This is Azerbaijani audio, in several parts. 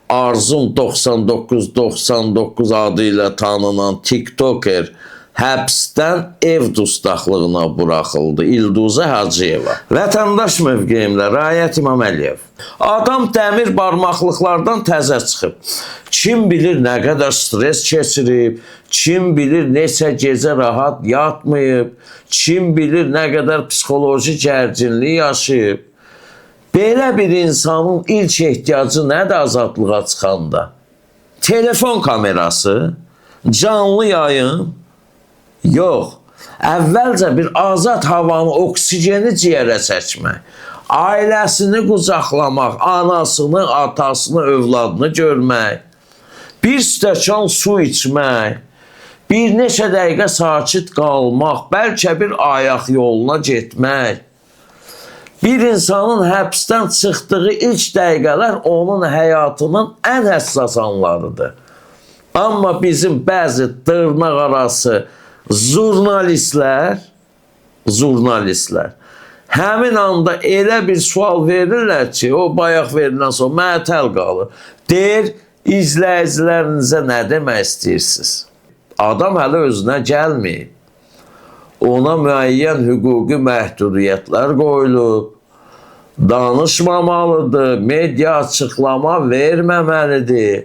Arzum 9999 adıyla tanınan TikToker həbsdən ev dustaqlığına buraxıldı. İlduzə Hacıyeva. Vətəndaş mövqeyimlə Rayət İmam Əliyev. Adam dəmir barmaqlıqlardan təzə çıxıb. Kim bilir nə qədər stres keçirib, kim bilir neçə gecə rahat yatmayıb, kim bilir nə qədər psixoloji gərginlik yaşayıb. Belə bir insanın ilk ehtiyacı nədir azadlığa çıxanda? Telefon kamerası, canlı yayın, yox. Əvvəlcə bir azad havanı, oksigeni ciyərə çəkmək, ailəsini qucaqlamaq, anasını, atasını, övladını görmək, bir stəkan su içmək, bir neçə dəqiqə sakit qalmaq, bəlkə bir ayaq yoluna getmək. Bir insanın həbsdən çıxdığı ilk dəqiqələr onun həyatının ən həssas anlarıdır. Amma bizim bəzi dırnaq arası jurnalistlər həmin anda elə bir sual verirlər ki, o bayaq verilən sonra məətəl qalır. Deyir, izləyicilərinizə nə demək istəyirsiniz? Adam hələ özünə gəlməyib. Ona müəyyən hüquqi məhdudiyyətlər qoyulub, danışmamalıdır, media açıqlama verməməlidir.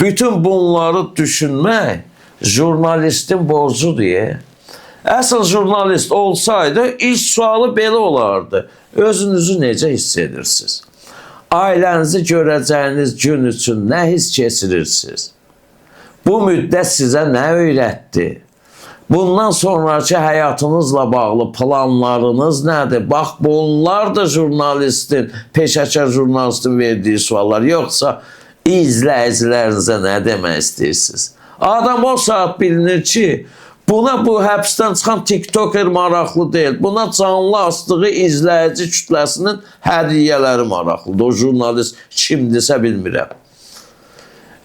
Bütün bunları düşünmək jurnalistin borcudur. Əsl jurnalist olsaydı, ilk sualı belə olardı. Özünüzü necə hiss edirsiniz? Ailənizi görəcəyiniz gün üçün nə hiss keçirirsiniz? Bu müddət sizə nə öyrətdi? Bundan sonraki həyatınızla bağlı planlarınız nədir? Bax, bunlar da jurnalistin, peşəkar jurnalistin verdiyi suallar. Yoxsa izləyicilərinizə nə demək istəyirsiniz? Adam o saat bilinir ki, buna bu həbsdən çıxan TikToker maraqlı deyil. Buna canlı astığı izləyici kütləsinin hədiyyələri maraqlıdır. O jurnalist kimdirsə bilmirəm.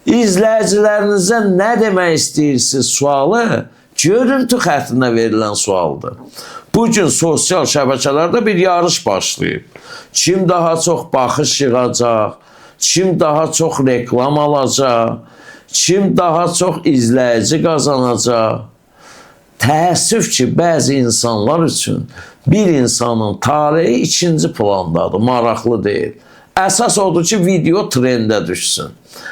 İzləyicilərinizə nə demək istəyirsiniz sualı görüntü xəttinə verilən sualdır. Bugün sosial şəbəkələrdə bir yarış başlayıb. Kim daha çox baxış yığacaq, kim daha çox reklam alacaq, kim daha çox izləyici qazanacaq. Təəssüf ki, bəzi insanlar üçün bir insanın taleyi ikinci plandadır, maraqlı deyil. Əsas odur ki, video trendə düşsün.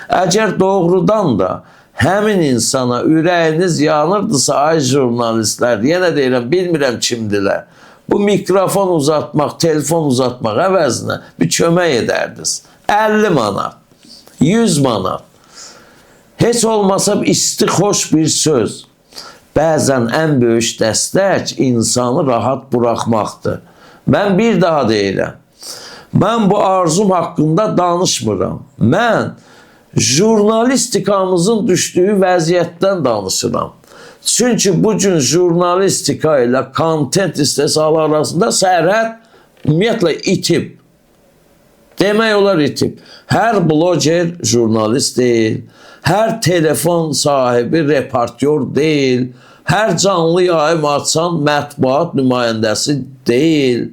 Əgər doğrudan da həmin insana ürəyiniz yanırdısa, ay jurnalistlər, yenə deyirəm, bilmirəm kimdirlər, bu mikrofon uzatmaq, telefon uzatmaq əvəzinə bir kömək edərdiniz. 50 manat, 100 manat, heç olmasa isti, xoş bir söz. Bəzən ən böyük dəstək insanı rahat buraxmaqdır. Mən bir daha deyirəm, mən bu arzum haqqında danışmıram. Mən jurnalistikamızın düşdüyü vəziyyətdən danışıram. Çünki bugün jurnalistika ilə kontent istehsalı arasında sərhəd ümumiyyətlə itib. Demək olar itib. Hər bloger jurnalist deyil, hər telefon sahibi reportyor deyil, hər canlı yayım açan mətbuat nümayəndəsi deyil.